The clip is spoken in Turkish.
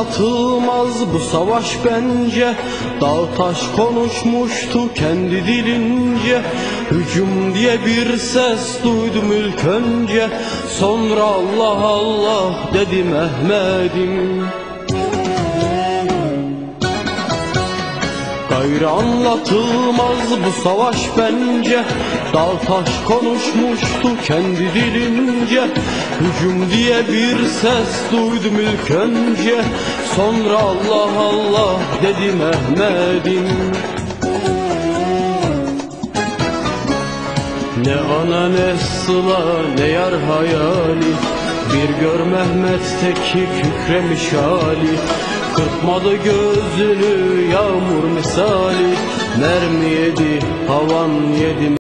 anlatılmaz bu savaş bence. Dağ taş konuşmuştu kendi dilince. Hücum diye bir ses duydum ilk önce. Sonra Allah Allah dedi Mehmet'im. Gayrı anlatılmaz bu savaş bence. Dağ taş konuşmuştu kendi dilince. Hücum diye bir ses duydum ilk önce. Sonra Allah Allah dedi Mehmet'im. Ne ana ne sıla ne yar hayali, bir gör Mehmet'teki kükremiş hali. Kırpmadı gözünü yağmur misali, mermi yedi havan yedi.